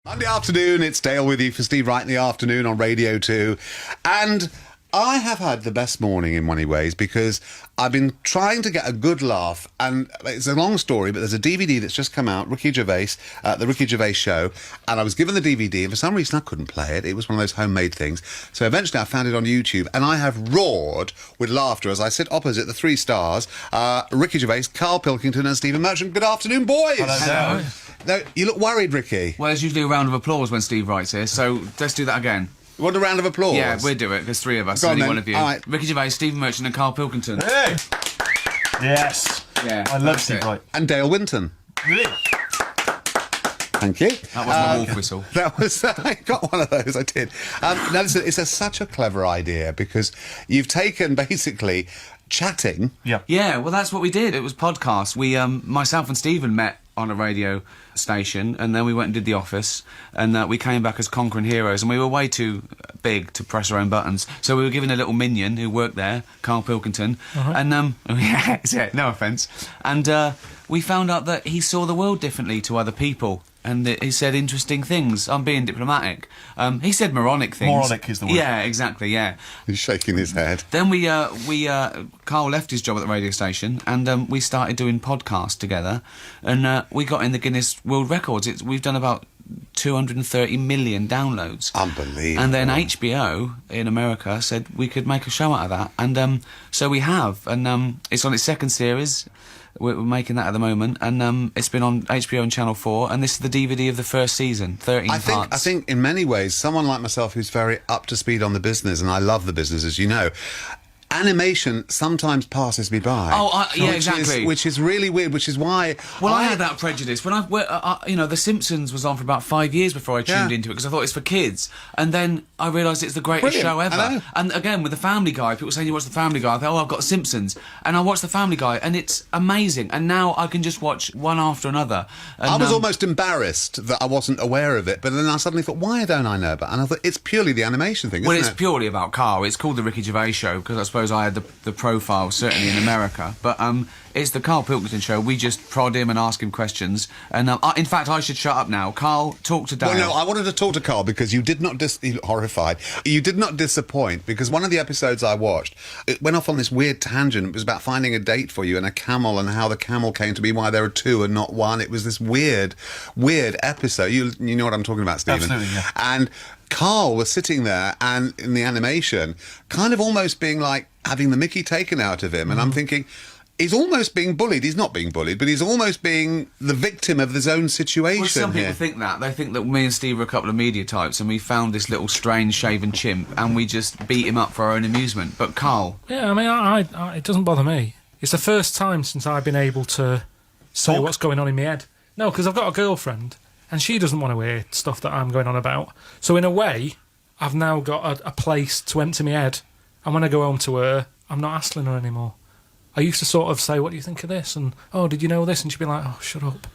Monday afternoon, it's Dale with you for Steve Wright in the Afternoon on Radio 2. And I have had the best morning in many ways because I've been trying to get a good laugh, and it's a long story, but there's a DVD that's just come out, Ricky Gervais, the Ricky Gervais Show, and I was given the DVD, and for some reason I couldn't play it. It was one of those homemade things. So eventually I found it on YouTube, and I have roared with laughter as I sit opposite the three stars, Ricky Gervais, Karl Pilkington and Stephen Merchant. Good afternoon, boys! Hello. No, you look worried, Ricky. Well, there's usually a round of applause when Steve writes here, so let's do that again. You want a round of applause? Yeah, we'll do it. There's three of us, Go on, only then. one of you. All right. Ricky Gervais, Stephen Merchant and Karl Pilkington. Hey! Yes. Yeah, I love that's Steve it. Wright. And Dale Winton. Really? Thank you. That was my wolf whistle. That was, I got one of those, I did. Now, listen, it's such a clever idea because you've taken basically chatting. Yeah, well, that's what we did. It was podcast. We, myself and Stephen met on a radio station, and then we went and did The Office, and we came back as conquering heroes, and we were way too big to press our own buttons, so we were given a little minion who worked there, Karl Pilkington, and yeah, no offence, and we found out that he saw the world differently to other people. And he said interesting things. I'm being diplomatic. He said moronic things. Moronic is the word. Yeah, exactly, yeah. He's shaking his head. Then Karl left his job at the radio station, and we started doing podcasts together, and we got in the Guinness World Records. We've done about 230 million downloads. Unbelievable. And then HBO in America said we could make a show out of that, and so we have, and it's on its second series. We're making that at the moment, and it's been on HBO and Channel 4, and this is the DVD of the first season, 13 parts. I think in many ways, someone like myself who's very up to speed on the business, and I love the business, as you know, animation sometimes passes me by. Exactly. Which is really weird, which is why... Well, I had that prejudice. When The Simpsons was on for about 5 years before I tuned into it, because I thought it's for kids. And then I realised it's the greatest show I know. ever. And again, with The Family Guy, people saying you watch The Family Guy, I thought, I've got The Simpsons. And I watched The Family Guy, and it's amazing. And now I can just watch one after another. And, I was almost embarrassed that I wasn't aware of it, but then I suddenly thought, why don't I know about it? And I thought, it's purely the animation thing, Well, isn't it's it? purely about Karl. It's called The Ricky Gervais Show, because I suppose I had the profile, certainly in America. But it's the Karl Pilkington Show. We just prod him and ask him questions. And in fact, I should shut up now. Karl, talk to Dale. Well, no, I wanted to talk to Karl because you did not you look horrified. You did not disappoint, because one of the episodes I watched, it went off on this weird tangent. It was about finding a date for you and a camel and how the camel came to be, why there are two and not one. It was this weird episode. You know what I'm talking about, Stephen? Absolutely, yeah. And Karl was sitting there and in the animation, kind of almost being like having the mickey taken out of him. And I'm thinking, he's almost being bullied. He's not being bullied, but he's almost being the victim of his own situation. Well, some people here. think that. They think that me and Steve are a couple of media types, and we found this little strange shaven chimp, and we just beat him up for our own amusement. But Karl... Yeah, I mean, I it doesn't bother me. It's the first time since I've been able to say what's going on in my head. No, because I've got a girlfriend, and she doesn't want to hear stuff that I'm going on about. So in a way, I've now got a place to empty my head, and when I go home to her, I'm not hassling her anymore. I used to sort of say, what do you think of this? And, oh, did you know this? And she'd be like, oh, shut up.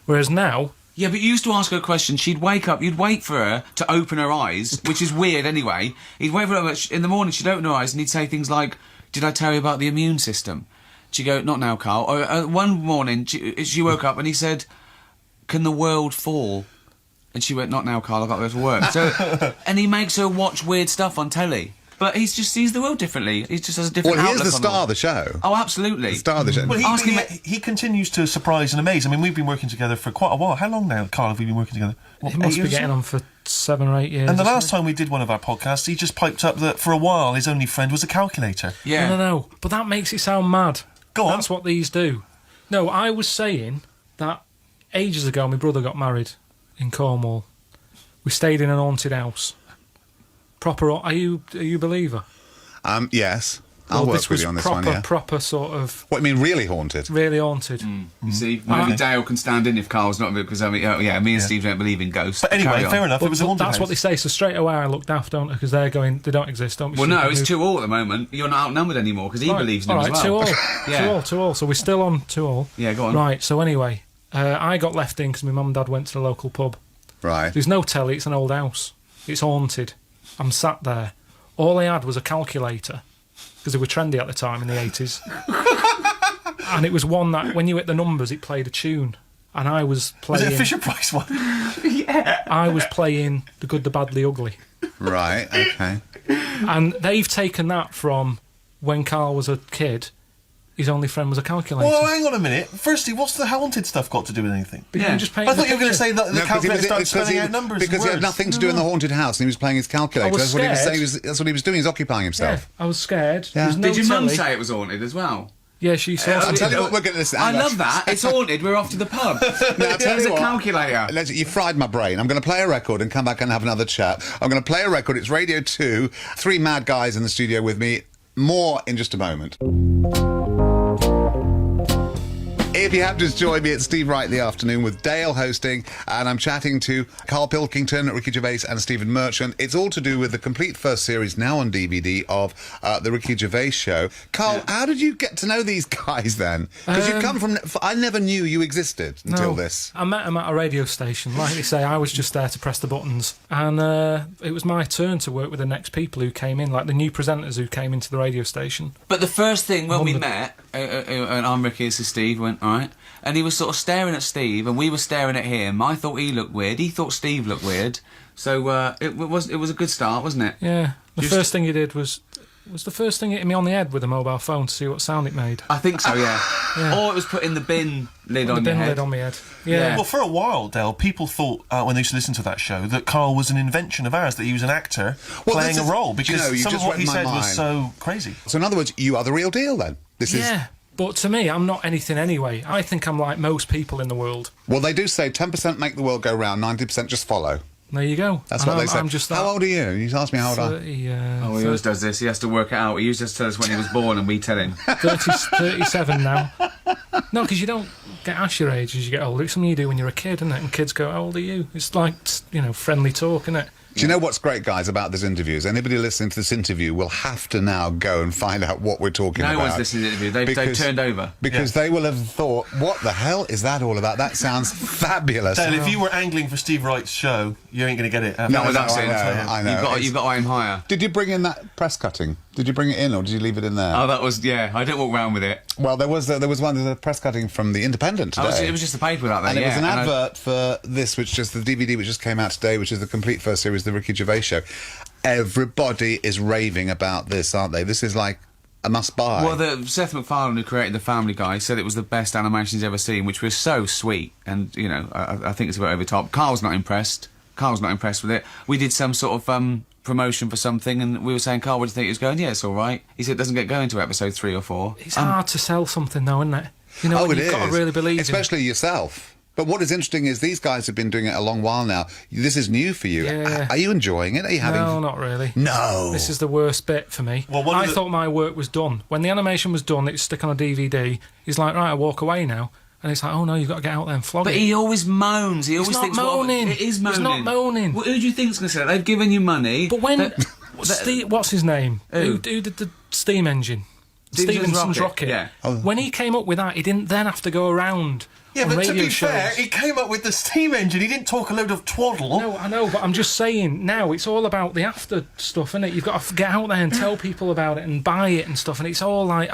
Whereas now... Yeah, but you used to ask her a question, she'd wake up, you'd wait for her to open her eyes, which is weird anyway. He'd wait for her, in the morning she'd open her eyes and he'd say things like, did I tell you about the immune system? She'd go, not now, Karl. Or one morning, she woke up and he said, can the world fall? And she went, not now, Karl, I've got to go to work. So, and he makes her watch weird stuff on telly. But he just sees the world differently. He just has a different outlook on he's the star of the show. Oh, absolutely. The star of the show. Well, he continues to surprise and amaze. I mean, we've been working together for quite a while. How long now, Karl, have we been working together? It must be getting on for 7 or 8 years. And the last time we did one of our podcasts, he just piped up that for a while his only friend was a calculator. Yeah. No. But that makes it sound mad. Go on. That's what these do. No, I was saying that ages ago my brother got married in Cornwall. We stayed in an haunted house. Proper... Are you a believer? Yes. I'll work with you on this one, yeah. Proper sort of... What, you mean really haunted? Really haunted. You see, maybe Dale can stand in if Karl's not, because me and Steve don't believe in ghosts. But anyway, fair enough, it was a haunted That's house. what they say, so straight away I look daft, don't I? Because they're going, they don't exist, don't we? Well, no, it's 2-all at the moment. You're not outnumbered anymore, because he believes in them as well. 2-all. Yeah. 2-all. So we're still on 2-all. Yeah, go on. Right, so anyway, I got left in because my mum and dad went to the local pub. Right. There's no telly, it's an old house. It's haunted. I'm sat there. All I had was a calculator, because they were trendy at the time in the 80s. And it was one that, when you hit the numbers, it played a tune. and I was Was playing. it a Fisher-Price one? I was playing The Good, the Bad, the Ugly, Right, okay. and they've taken that from when Karl was a kid. His only friend was a calculator. Well, hang on a minute. Firstly, what's the haunted stuff got to do with anything? But you Yeah. can just paint I thought the you were going to picture. say that the calculator started spelling out numbers because and he had words. nothing to do in the haunted house, and he was playing his calculator. I was That's what he was scared. saying. That's what he was doing. He's occupying Yeah, himself. I was scared. Yeah. There was no Did your mum telly. say it was haunted as well? Yeah, she saw I'll something. tell you what we're going to listen. I love that. It's haunted. We're off to the pub. Now, I'll tell There's you a what. calculator. You fried my brain. I'm going to play a record and come back and have another chat. I'm going to play a record. It's Radio 2. 3 mad guys in the studio with me. More in just a moment. If you have just joined me, it's Steve Wright in the afternoon with Dale hosting, and I'm chatting to Karl Pilkington, Ricky Gervais and Stephen Merchant. It's all to do with the complete first series, now on DVD, of The Ricky Gervais Show. Karl, how did you get to know these guys then? Because you come from... I never knew you existed until this. I met him at a radio station. Like you say, I was just there to press the buttons. And it was my turn to work with the next people who came in, like the new presenters who came into the radio station. But the first thing when we Wondered. met, and I'm Ricky, this is Steve, went, all right. And he was sort of staring at Steve, and we were staring at him. I thought he looked weird. He thought Steve looked weird. So it was a good start, wasn't it? Yeah. The Just- first thing he did was the first thing hitting me on the head with a mobile phone to see what sound it made. I think so, yeah. Yeah. Or it was putting the bin lid The on your bin head. lid on my head. Yeah. Yeah. Well, for a while, Dale, people thought when they used to listen to that show that Karl was an invention of ours, that he was an actor Well, playing this a is- role, do you because know, you some of just what read he my said was mind. so crazy. So in other words, you are the real deal then? This is... Yeah. But to me, I'm not anything anyway. I think I'm like most people in the world. Well, they do say 10% make the world go round, 90% just follow. There you go. That's And what they say. I'm just that How old are you? You asked me how old I am. 30, Oh, he always does this. He has to work it out. He used to tell us when he was born, and we tell him. 37 now. No, because you don't get asked your age as you get older. It's something you do when you're a kid, isn't it? And kids go, how old are you? It's like, friendly talk, isn't it? Do you know what's great, guys, about this interview? Is anybody listening to this interview will have to now go and find out what we're talking about. No one's listening to the interview. They've turned over. Because they will have thought, what the hell is that all about? That sounds fabulous. Dale, if you were angling for Steve Wright's show, you ain't going to get it. No, that's I it. know, I know. You've got to aim higher. Did you bring in that press cutting? Did you bring it in, or did you leave it in there? Oh, that was, yeah. I don't walk around with it. Well, there was a press cutting from the Independent today. It was just the paper out there, And it was an and advert for this, which just the DVD which just came out today, which is the complete first series, The Ricky Gervais Show. Everybody is raving about this, aren't they? This is like a must-buy. Well, Seth MacFarlane, who created The Family Guy, said it was the best animation he's ever seen, which was so sweet. And, I think it's a bit over the top. Carl's not impressed with it. We did some sort of promotion for something, and we were saying, Karl, what do you think? He was going, yeah, it's all right. He said it doesn't get going to episode 3 or 4. It's hard to sell something, though, isn't it? When it you've got to is. really believe in it. Especially yourself. But what is interesting is these guys have been doing it a long while now. This is new for you. Yeah. Are you enjoying it? Are you having... No, not really. No. This is the worst bit for me. Well, I thought my work was done. When the animation was done, it's stick on a DVD. He's like, right, I walk away now. And it's like, oh no, you've got to get out there and flog But it. he always moans. He always not thinks, moaning. Well, it is He's moaning. not moaning. Well, who do you think's going to say that? They've given you money. But when... that- what's his name? Who? Who did the steam engine? Stephenson's Stevenson's rocket, rocket. yeah. Oh. When he came up with that, he didn't then have to go around Yeah, on but radio to be shows. fair, he came up with the steam engine. He didn't talk a load of twaddle. No, I know, but I'm just saying now it's all about the after stuff, isn't it? You've got to get out there and tell people about it and buy it and stuff, and it's all like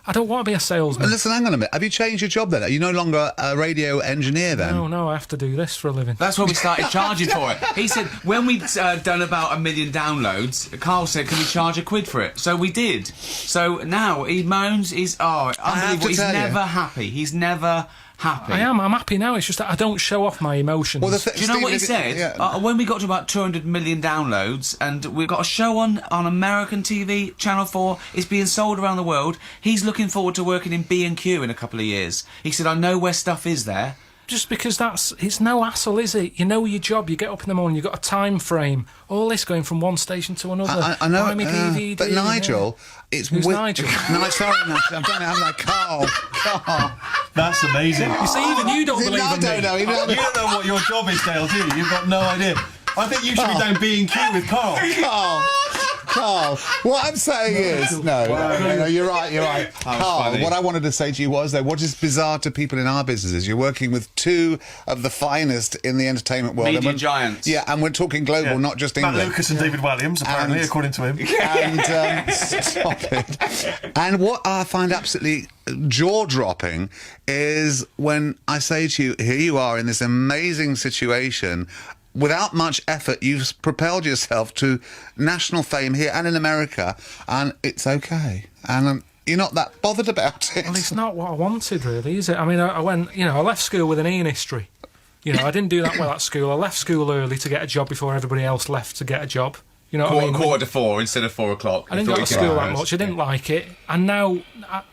I don't want to be a salesman. Listen, hang on a minute. Have you changed your job then? Are you no longer a radio engineer then? No, I have to do this for a living. That's when we started charging for it. He said, when we'd done about 1 million downloads, Karl said, can we charge £1 for it? So we did. So now he moans, unbelievable. He's tell you. never happy. He's never happy. I'm happy now. It's just that I don't show off my emotions. Well, Do you know what he said? When we got to about 200 million downloads, and we've got a show on American TV, Channel 4, it's being sold around the world, he's looking forward to working in B&Q in a couple of years. He said, I know where stuff is there. Just because it's no hassle, is it? You know your job. You get up in the morning. You've got a time frame. All this going from one station to another. I know, Buy me DVD, but Nigel, it's... Who's Nigel? No, sorry, Nigel, I'm trying to have that Carl. That's amazing. You see, even you don't believe I in don't me. know. You don't know what your job is, Dale, do you? You've got no idea. I think you should be down B&Q with Karl. Carl, what I'm saying is, no, you're right. Carl, funny. what I wanted to say to you was, though, what is bizarre to people in our businesses, you're working with two of the finest in the entertainment world. Media And giants. Yeah, and we're talking global, not just Matt England. Lucas and David Walliams, apparently, And- according to him. And stop it. And what I find absolutely jaw-dropping is when I say to you, here you are in this amazing situation. Without much effort, you've propelled yourself to national fame here and in America, and it's okay. And you're not that bothered about it. Well, it's not what I wanted, really, is it? I mean, I went, I left school with an E in history. I didn't do that well at school. I left school early to get a job before everybody else left to get a job. You know what I mean? Quarter to 4 instead of 4 o'clock. I didn't go to school that much. I didn't like it. And now,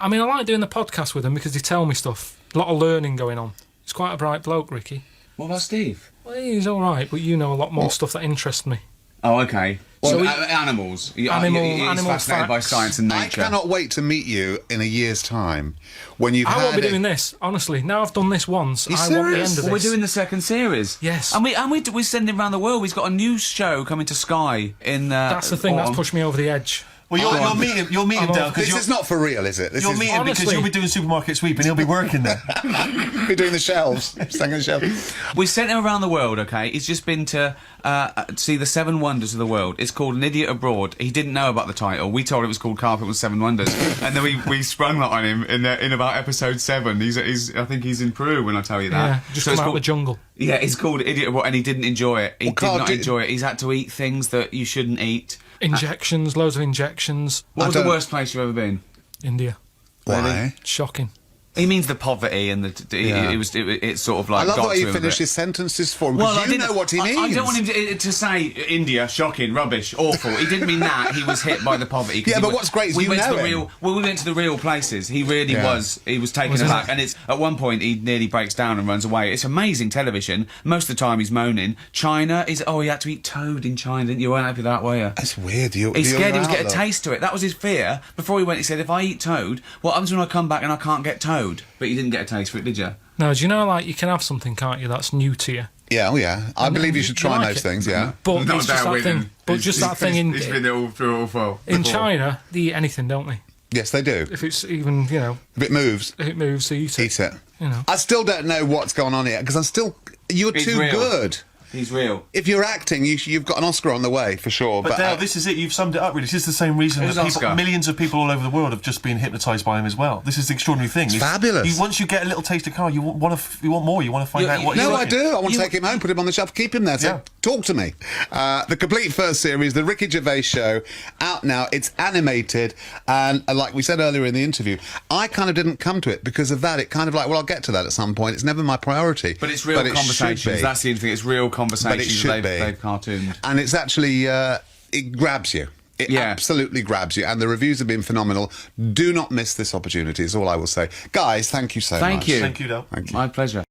I like doing the podcast with them because they tell me stuff. A lot of learning going on. He's quite a bright bloke, Ricky. What about Steve? Well, he's all right, but you know a lot more stuff that interests me. Oh, okay. So animals. He's Animal fascinated by facts. science and I nature. cannot wait to meet you in a year's time when you've I won't had be it. doing this, honestly. Now I've done this once, You I want the serious? end of Well, we're this. doing the second series. Yes. And we're sending around the world. We've got a new show coming to Sky in. That's the thing autumn. that's pushed me over the edge. Well, you'll meet him down This because is not for real, is it? This you'll is meet him because Honestly. you'll be doing supermarket sweep and he'll be working there. be doing the shelves, staying on the shelves. We sent him around the world, okay? He's just been to see the 7 Wonders of the World. It's called An Idiot Abroad. He didn't know about the title. We told him it was called Carpet with 7 Wonders. And then we sprung that on him in about episode 7. I think he's in Peru when I tell you that. Yeah, just it's come out of called- the jungle. Yeah, it's called Idiot Abroad, and he didn't enjoy it. He Well, did Carl, not enjoy it. He's had to eat things that you shouldn't eat. Injections, loads of injections. What I was the don't- worst place you've ever been? India. Why? Shocking. He means the poverty and Yeah. it's sort of like. I love the got way to you him a finish bit. his sentences for him, Well, because I you didn't- know what he means. I don't want him to say India, shocking, rubbish, awful. He didn't mean that. He was hit by the poverty. 'cause Yeah, he but went- what's great is we you went to know the him. real. Well, we went to the real places. He really Yeah. was. He was taken Was it? aback, and it's at one point he nearly breaks down and runs away. It's amazing television. Most of the time he's moaning. China is. Oh, you had to eat toad in China, didn't you? You weren't happy with that, were you? That's weird. He's He's scared he was get a taste to it. That was his fear. Before he went, he said, if I eat toad, what happens when I come back and I can't get toad? But you didn't get a taste for it, did you? No, do you know, like, you can have something, can't you, that's new to you? Yeah, oh yeah. I believe you should try like those it. things, yeah. But Not it's just down that with thing. him. But just that thing He's been there all through all four. in before. China, they eat anything, don't they? Yes, they do. If it's even, If it moves, if it moves, they eat it. eat it. You know. I still don't know what's going on here, because you're He's too real. good. He's real. If you're acting, you've got an Oscar on the way, for sure. But Dale, this is it. You've summed it up, really. This is the same reason Who's that Oscar? millions of people all over the world have just been hypnotised by him as well. This is the extraordinary thing. It's fabulous. Once you get a little taste of Carl, you want more. You want to find out what he's No, I like. do. I want to take him home, put him on the shelf, keep him there. So Yeah. talk to me. The complete first series, The Ricky Gervais Show, out now. It's animated. And like we said earlier in the interview, I kind of didn't come to it because of that. It kind of like, well, I'll get to that at some point. It's never my priority. But it's real it should conversations. be. That's the thing. It's real conversations. should be. They've cartooned. And it's actually, it grabs you. It Yeah. absolutely grabs you. And the reviews have been phenomenal. Do not miss this opportunity, is all I will say. Guys, thank you so much. Thank you. Thank you, Dale. Thank you. My pleasure.